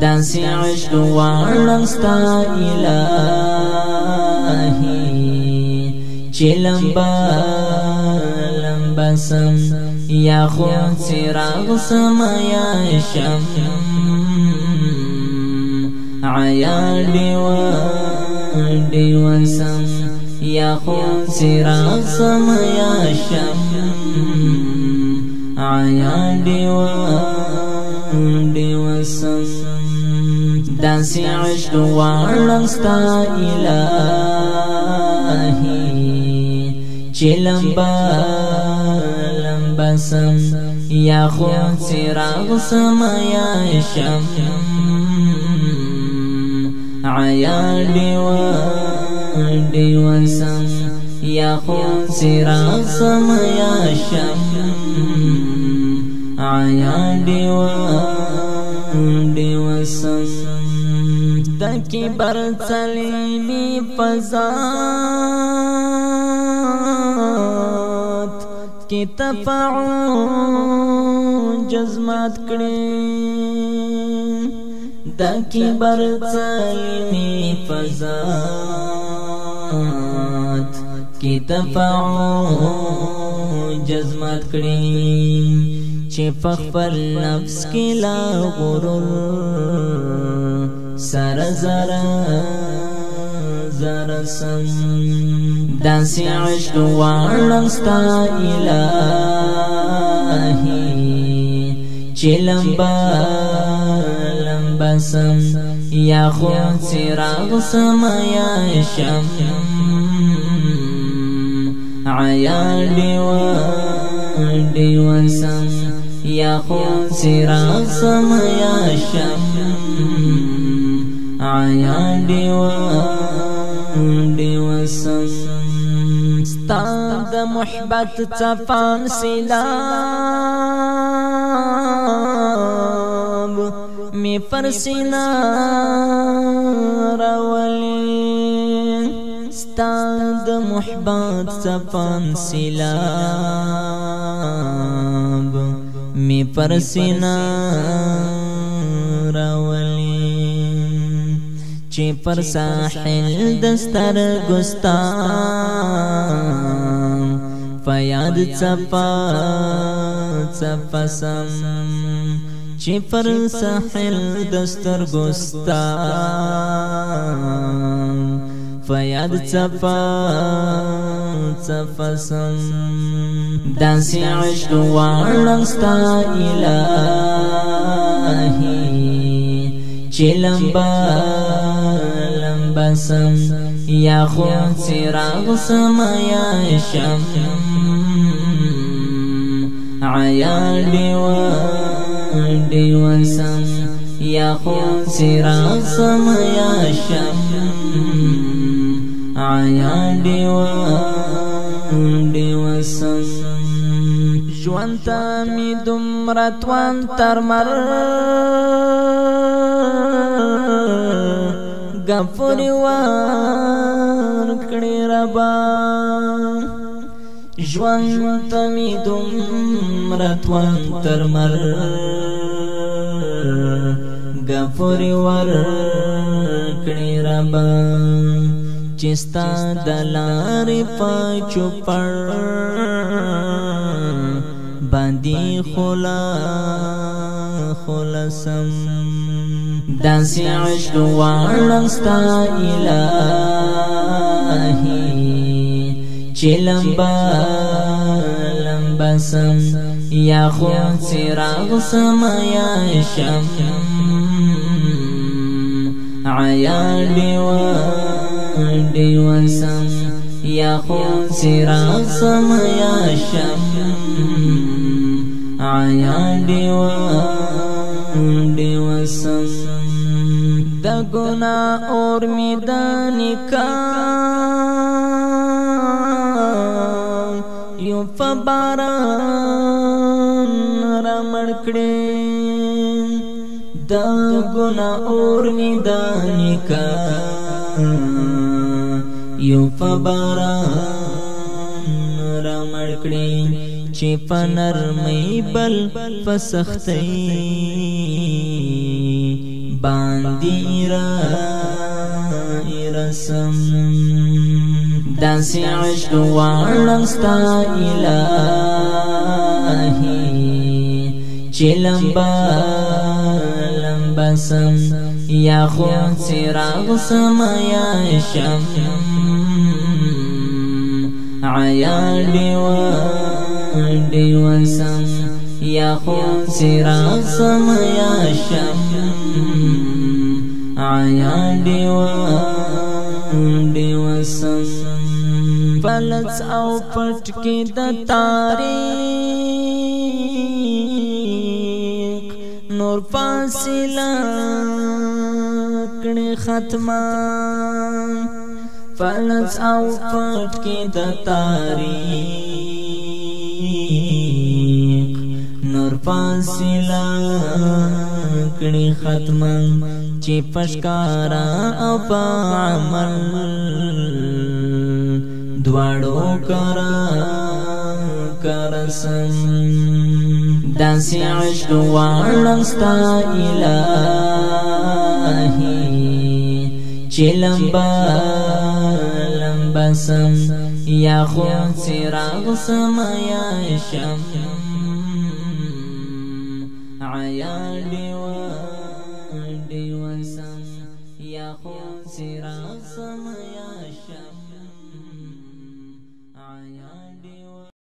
داسې عشق غواړم ستا الهي چې لمبه لمبه سم یا خود څراغ سم یا شم عیا ډیوه سم یا خود څراغ سم یا شم عیا ډیوه سم داسې عشق غواړم ستا الهي چې لمبه لمبه سم یا خود څراغ سم یا شم عیا ډیوه سم یا خود څراغ سم یا شم عیا ډیوه سم دکی برڅلمی فضات کی تفاعل جذبات کړي دکی برڅلمی فضات کی تفاعل جذبات کړي چې فخر نفس کی لا غرور سر زر سم داسې عشق غواړم ستا الهي چې لمبه لمبه سم یا خود څراغ سم یا شم عیا ډیوه سم یا خود څراغ سم یا شم عیا ډیوه سم ستا د محبت څپان سیلاب می پر سینا راولي ستا د محبت څپان سیلاب می پر سینا راولي چې پر ساحل دستر ګستان فیاد څپا سم چې پر ساحل دستر ګستان فیاد څپا سم داسې عشق غواړم ستا الهي چې لمبه لمبه سم یا خود څراغ سم یا شم عیا ډیوه سم یا خود څراغ سم یا شم عیا ډیوه سم ژوند ته می دومره توان تر غفور وار کړي ربا ژوند ته می دومره توان تر غفور وار کړي ربا چې ستا د لارې په چوپړ باندې خلاصم داسې عشق غواړم ستا الهي چې لمبه لمبه سم یا خود څراغ سم یا شم عیا ډیوه سم یا خود څراغ سم یا شم عیا ډیوه سم د ګناه اور میدان کا یو فباران را مړ کړې د ګناه اور میدان کا فباران را مړکړي چې په نرمۍ بل په سختۍ باندې را رسم داسې عشق غواړم ستا الهي چې لمبا لمبا سم یا خود څراغ سم یا شم عیا ډیوه سم یا خود څراغ سم یا شم عیا ډیوه سم فلس او پټ کې د تاریخ نور فاصله کړي ختمه فلس او پټ کې د تاریخ نور فاصله کړي ختمه چې پشکارا او په عمل دواړو کرسم داسې عشق غواړم ستا الهي چې لمبا لمبا سم یا خود څراغ سم یا شم عیا